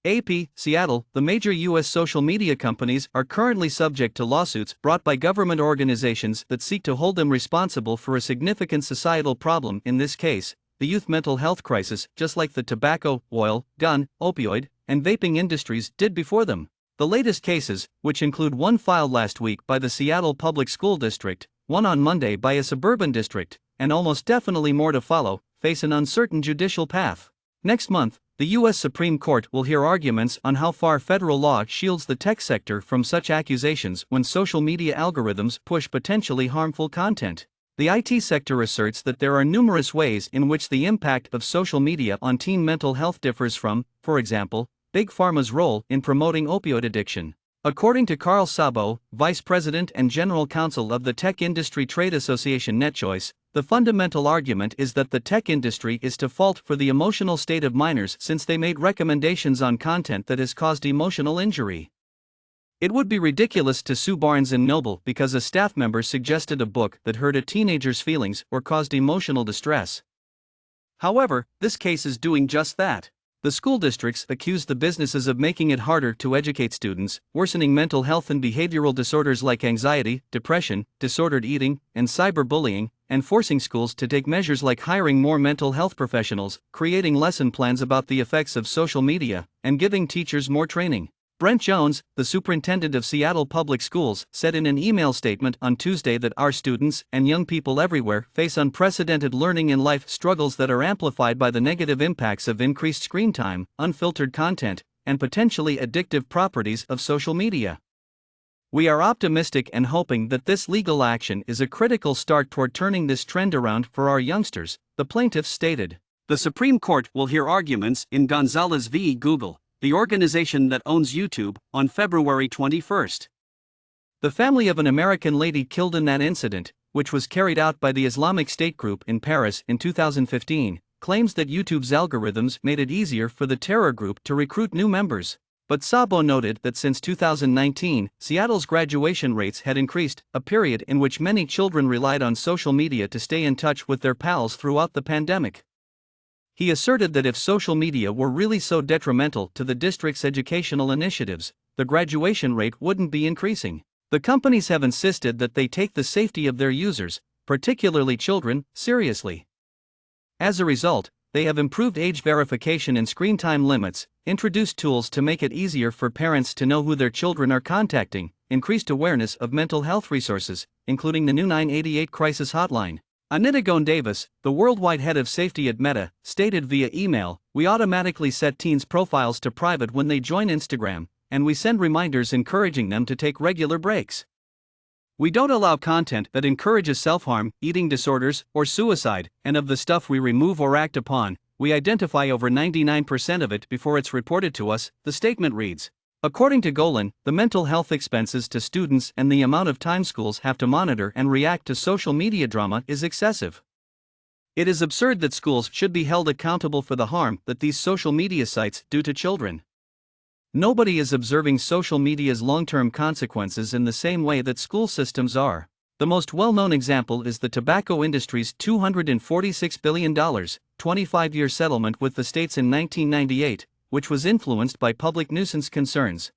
AP, Seattle, the major U.S. social media companies are currently subject to lawsuits brought by government organizations that seek to hold them responsible for a significant societal problem, in this case, the youth mental health crisis, just like the tobacco, oil, gun, opioid, and vaping industries did before them. The latest cases, which include one filed last week by the Seattle Public School District, one on Monday by a suburban district, and almost definitely more to follow, face an uncertain judicial path. Next month, the U.S. Supreme Court will hear arguments on how far federal law shields the tech sector from such accusations when social media algorithms push potentially harmful content. The IT sector asserts that there are numerous ways in which the impact of social media on teen mental health differs from, for example, Big Pharma's role in promoting opioid addiction. According to Carl Szabo, Vice President and General Counsel of the tech industry trade association NetChoice, the fundamental argument is that the tech industry is to fault for the emotional state of minors since they made recommendations on content that has caused emotional injury. It would be ridiculous to sue Barnes & Noble because a staff member suggested a book that hurt a teenager's feelings or caused emotional distress. However, this case is doing just that. The school districts accuse the businesses of making it harder to educate students, worsening mental health and behavioral disorders like anxiety, depression, disordered eating, and cyberbullying, and forcing schools to take measures like hiring more mental health professionals, creating lesson plans about the effects of social media, and giving teachers more training. Brent Jones, the superintendent of Seattle Public Schools, said in an email statement on Tuesday that our students and young people everywhere face unprecedented learning and life struggles that are amplified by the negative impacts of increased screen time, unfiltered content, and potentially addictive properties of social media. We are optimistic and hoping that this legal action is a critical start toward turning this trend around for our youngsters, the plaintiffs stated. The Supreme Court will hear arguments in Gonzalez v. Google, the organization that owns YouTube, on February 21. The family of an American lady killed in that incident, which was carried out by the Islamic State group in Paris in 2015, claims that YouTube's algorithms made it easier for the terror group to recruit new members. But Szabo noted that since 2019, Seattle's graduation rates had increased, a period in which many children relied on social media to stay in touch with their pals throughout the pandemic. He asserted that if social media were really so detrimental to the district's educational initiatives, the graduation rate wouldn't be increasing. The companies have insisted that they take the safety of their users, particularly children, seriously. As a result, they have improved age verification and screen time limits, introduced tools to make it easier for parents to know who their children are contacting, increased awareness of mental health resources, including the new 988 crisis hotline. Anita Davis, the worldwide head of safety at Meta, stated via email, "We automatically set teens' profiles to private when they join Instagram, and we send reminders encouraging them to take regular breaks. We don't allow content that encourages self-harm, eating disorders, or suicide, and of the stuff we remove or act upon, we identify over 99% of it before it's reported to us," the statement reads. According to Golan, the mental health expenses to students and the amount of time schools have to monitor and react to social media drama is excessive. It is absurd that schools should be held accountable for the harm that these social media sites do to children. Nobody is observing social media's long-term consequences in the same way that school systems are. The most well-known example is the tobacco industry's $246 billion, 25-year settlement with the states in 1998, which was influenced by public nuisance concerns.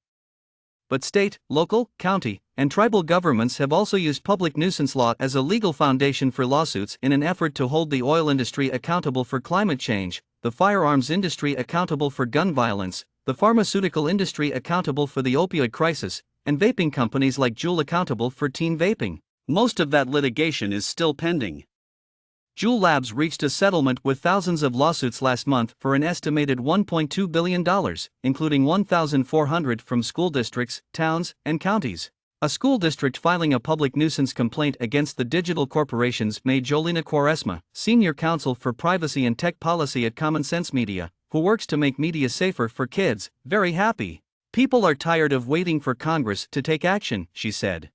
But state, local, county, and tribal governments have also used public nuisance law as a legal foundation for lawsuits in an effort to hold the oil industry accountable for climate change, the firearms industry accountable for gun violence, the pharmaceutical industry accountable for the opioid crisis, and vaping companies like Juul accountable for teen vaping. Most of that litigation is still pending. Juul Labs reached a settlement with thousands of lawsuits last month for an estimated $1.2 billion, including 1,400 from school districts, towns, and counties. A school district filing a public nuisance complaint against the digital corporations made Jolina Quaresma, senior counsel for privacy and tech policy at Common Sense Media, who works to make media safer for kids, very happy. "People are tired of waiting for Congress to take action," she said.